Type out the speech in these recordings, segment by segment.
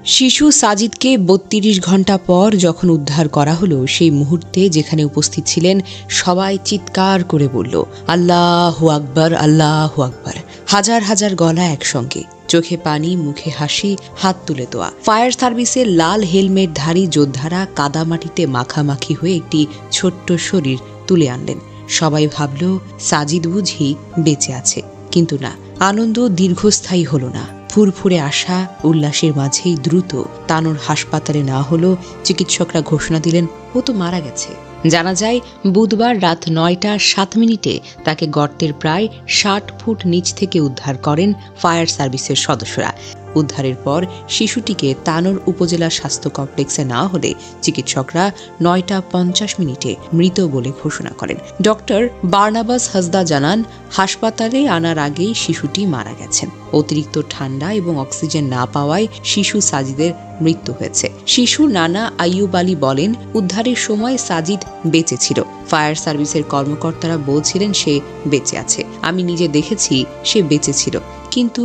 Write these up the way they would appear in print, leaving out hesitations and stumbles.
শিশু সাজিদকে ৩২ ঘণ্টা পর যখন উদ্ধার করা হলো, সেই মুহূর্তে যেখানে উপস্থিত ছিলেন সবাই চিৎকার করে বলল, আল্লাহু আকবার, আল্লাহু আকবার। হাজার হাজার গলা একসঙ্গে, চোখে পানি, মুখে হাসি, হাত তুলে দোয়া। ফায়ার সার্ভিসের লাল হেলমেটধারী যোদ্ধারা কাদামাটিতে মাখামাখি হয়ে একটি ছোট্ট শরীর তুলে আনলেন। সবাই ভাবল সাজিদ বুঝি বেঁচে আছে, কিন্তু না, আনন্দ দীর্ঘস্থায়ী হলো না। ফুরফুরে আশা উল্লাসের মাঝেই দ্রুত তানোর হাসপাতালে নেওয়া হলো। চিকিৎসকরা ঘোষণা দিলেন ও তো মারা গেছে। জানা যায় বুধবার রাত ৯টা ৭ মিনিটে তাকে গর্তের প্রায় ৬০ ফুট নিচ থেকে উদ্ধার করেন ফায়ার সার্ভিসের সদস্যরা। উদ্ধারের পর শিশুটিকে তানোর উপজেলা স্বাস্থ্য কমপ্লেক্সে নেওয়া হলে চিকিৎসকরা ৯টা ৫০ মিনিটে মৃত বলে ঘোষণা করেন। ডক্টর বার্নাবাস হাসদা জানান, হাসপাতালে আনার আগেই শিশুটি মারা গেছেন। অতিরিক্ত ঠান্ডা এবং অক্সিজেন না পাওয়ায় শিশু সাজিদের মৃত্যু হয়েছে। শিশু নানা আইয়ুব আলী বলেন, উদ্ধারের সময় সাজিদ বেঁচে ছিল। ফায়ার সার্ভিসের কর্মকর্তারা বলছিলেন সে বেঁচে আছে। আমি নিজে দেখেছি সে বেঁচে ছিল, কিন্তু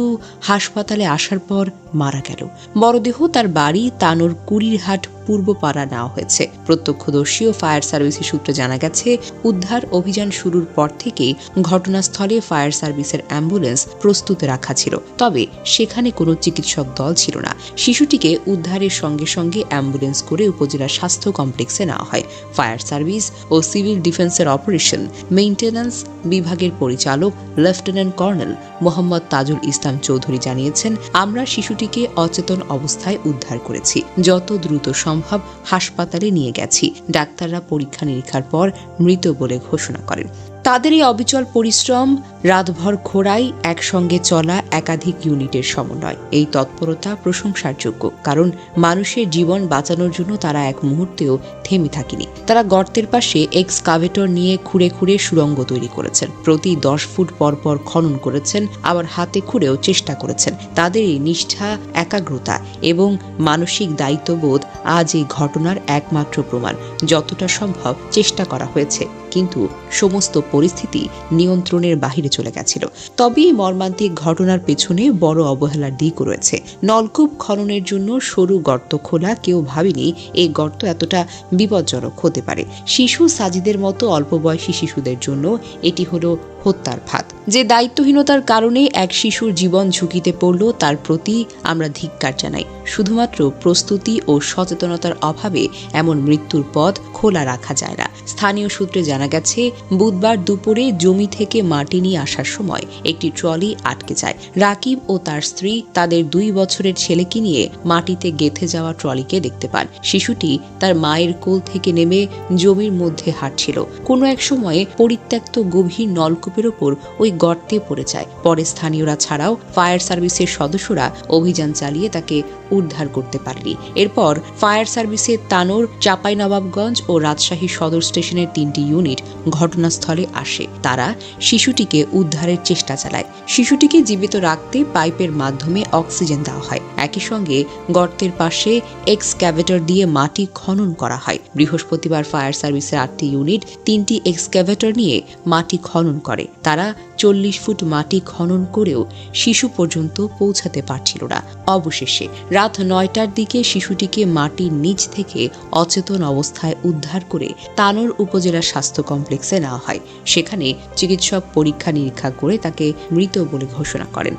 হাসপাতালে আসার পর মারা গেল। মরদেহ তার বাড়ি তানোর কুড়িরহাট পূর্বপাড়া নেওয়া হয়েছে। প্রত্যক্ষদর্শী ও ফায়ার সার্ভিসের সূত্রে জানা গেছে, উদ্ধার অভিযান শুরুর পর থেকেই ঘটনাস্থলে ফায়ার সার্ভিসের অ্যাম্বুলেন্স প্রস্তুত রাখা ছিল, তবে সেখানে কোনো চিকিৎসক দল ছিল না। শিশুটিকে উদ্ধারের সঙ্গে সঙ্গে অ্যাম্বুলেন্স করে উপজেলা স্বাস্থ্য কমপ্লেক্সে নেওয়া হয়। ফায়ার সার্ভিস ও সিভিল ডিফেন্সের অপারেশন মেইনটেন্যান্স বিভাগের পরিচালক লেফটেন্যান্ট কর্নেল মোহাম্মদ তাজুল ইসলাম চৌধুরী জানিয়েছেন, আমরা শিশুটিকে অচেতন অবস্থায় উদ্ধার করেছি। যত দ্রুত সম্ভব হাসপাতালে নিয়ে গেছি। ডাক্তাররা পরীক্ষা নিরীক্ষার পর মৃত বলে ঘোষণা করেন। তাদের এই অবিচল পরিশ্রম, রাতভর খোঁড়াই, একসঙ্গে চলা একাধিক ইউনিটের সমন্বয়, এই তৎপরতা প্রশংসার যোগ্য। কারণ মানুষের জীবন বাঁচানোর জন্য তারা এক মুহূর্তেও থেমে থাকেনি। তারা গর্তের পাশে এক্সকাভেটর নিয়ে খুঁড়ে খুঁড়ে সুড়ঙ্গ তৈরি করেছেন, প্রতি ১০ ফুট পর পর খনন করেছেন, আবার হাতে খুঁড়েও চেষ্টা করেছেন। তাদের এই নিষ্ঠা, একাগ্রতা এবং মানসিক দায়িত্ববোধ আজ এই ঘটনার একমাত্র প্রমাণ। যতটা সম্ভব চেষ্টা করা হয়েছে, কিন্তু সমস্ত পরিস্থিতি নিয়ন্ত্রণের বাহিরে চলে গেছিল। তবে এই মর্মান্তিক ঘটনার পেছনে বড় অবহেলার দিকও রয়েছে। নলকূপ খননের জন্য সরু গর্ত খোলা, কেউ ভাবেনি এই গর্ত এতটা বিপজ্জনক হতে পারে। শিশু সাজিদের মতো অল্প বয়সী শিশুদের জন্য এটি হলো হত্যার ফাঁদ। যে দায়িত্বহীনতার কারণে এক শিশুর জীবন ঝুঁকিতে পড়ল, তার প্রতি আমরা ধিক্কার জানাই। শুধুমাত্র প্রস্তুতি ও সচেতনতার অভাবে এমন মৃত্যুর পথ খোলা রাখা যায় না। স্থানীয় সূত্রে জানা গেছে, বুধবার দুপুরে জমি থেকে মাটি নিয়ে আসার সময় একটি ট্রলি আটকে যায়। রাকিব ও তার স্ত্রী তাদের ২ বছরের ছেলেকে নিয়ে মাটিতে গেঁথে যাওয়া ট্রলিকে দেখতে পান। শিশুটি তার মায়ের কোল থেকে নেমে জমির মধ্যে হাঁটছিল। কোনো এক সময়ে পরিত্যক্ত গভীর নলকূপের ওপর ওই গর্তে পড়ে যায়। পরে স্থানীয়রা ছাড়াও ফায়ার সার্ভিসের সদস্যরা অভিযান চালিয়ে তাকে উদ্ধার করতে পারেনি। এরপর ফায়ার সার্ভিসের তানোর, চাঁপাইনবাবগঞ্জ ও রাজশাহী সদর স্টেশনের ৩টি ইউনিট ঘটনাস্থলে আসে। তারা শিশুটিকে উদ্ধারের চেষ্টা চালায়। শিশুটিকে জীবিত রাখতে পাইপের মাধ্যমে অক্সিজেন দেওয়া হয়। একই সঙ্গে গর্তের পাশে এক্সক্যাভেটর দিয়ে মাটি খনন করা হয়। বৃহস্পতিবার ফায়ার সার্ভিসের ৮টি ইউনিট ৩টি এক্সক্যাভেটর নিয়ে মাটি খনন করে। তারা ৪০ ফুট মাটি খনন করেও শিশু পর্যন্ত পৌঁছাতে পারছিল না। অবশেষে রাত ৯টার দিকে শিশুটিকে মাটির নিচ থেকে অচেতন অবস্থায় উদ্ধার করে তানোর উপজেলা স্বাস্থ্য কমপ্লেক্সে নেওয়া হয়। সেখানে চিকিৎসক পরীক্ষা নিরীক্ষা করে তাকে মৃত বলে ঘোষণা করেন।